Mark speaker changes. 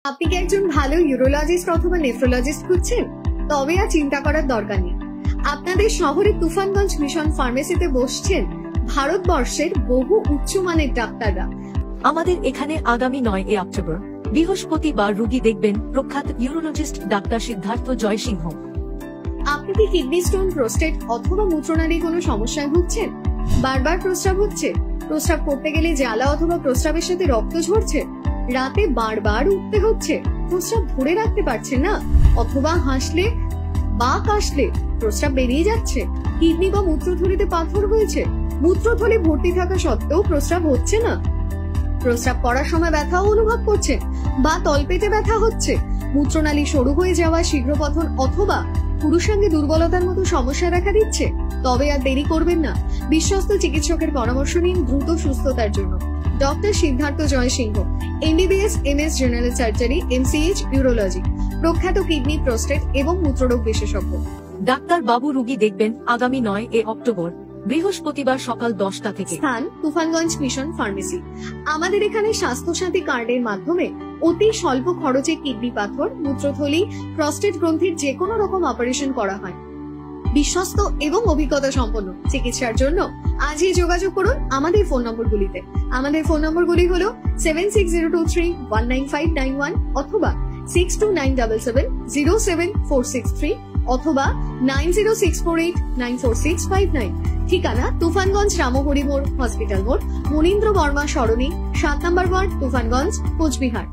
Speaker 1: আপনি কি একজন ভালো ইউরোলজিস্ট অথবা নেফ্রোলজিস্ট খুঁজছেন? তবে আর চিন্তা করার দরকার নেই। আপনাদের শহরের তুফানগঞ্জ মিশন ফার্মেসিতে বসছেন ভারতবর্ষের বহু উচ্চমানের ডাক্তাররা।
Speaker 2: আমাদের এখানে আগামী 9 অক্টোবর বৃহস্পতিবার রোগী দেখবেন প্রখ্যাত ইউরোলজিস্ট ডাক্তার সিদ্ধার্থ জয়সিংহ।
Speaker 1: আপনি কি কিডনি স্টোন, প্রোস্টেট অথবা মূত্রনালীর কোনো সমস্যায় ভুগছেন? বারবার প্রস্রাব হচ্ছে, প্রস্রাব করতে গেলে জ্বালা অথবা প্রস্রাবের সাথে রক্ত ঝরছে, রাতে বারবার উঠতে হচ্ছে, প্রস্রাব ধরে রাখতে পারছেন না, অথবা হাসলে বা কাশলে প্রস্রাব বেরিয়ে যাচ্ছে, কিডনি বা মূত্রথলিতে পাথর হয়েছে, মূত্রথলি ভর্তি থাকা সত্ত্বেও প্রস্রাব হচ্ছে না, প্রস্রাব করার সময় ব্যথাও অনুভব করছেন বা তলপেটে ব্যথা হচ্ছে, মূত্রনালী সরু হয়ে যাওয়া, শীঘ্রপতন অথবা পুরুষাঙ্গে দুর্বলতার মতো সমস্যা দেখা দিচ্ছে, তবে আর দেরি করবেন না। বিশ্বস্ত চিকিৎসকের পরামর্শ নিন দ্রুত সুস্থতার জন্য। Doctor Siddharth Jaisingh, MBBS, MS general surgery, MCH urology, প্রখ্যাত কিডনি, প্রোস্টেট এবং মূত্ররোগ বিশেষজ্ঞ।
Speaker 2: ডাক্তার বাবু রোগী দেখবেন আগামী 9 অক্টোবর বৃহস্পতিবার সকাল 10টা থেকে।
Speaker 1: স্থান তুফানগঞ্জ মিশন ফার্মেসি। আমাদের এখানে স্বাস্থ্যসাথী কার্ডের মাধ্যমে অতি স্বল্প খরচে কিডনি পাথর, মূত্রথলি, প্রস্টেট গ্রন্থির যে কোনো রকম অপারেশন করা হয়। বিশ্বস্ত এবং অভিজ্ঞতা সম্পন্ন চিকিৎসার জন্য আজই যোগাযোগ করুন আমাদের ফোন নম্বরগুলিতে। আমাদের ফোন নম্বরগুলি হলো 7602319591 অথবা 6297707463 অথবা 9064894659। ঠিকানা তুফানগঞ্জ রামহরি মোড়, হসপিটাল মোড়, মনীন্দ্র বর্মা সরণি, 7 নম্বর ওয়ার্ড, তুফানগঞ্জ, কোচবিহার।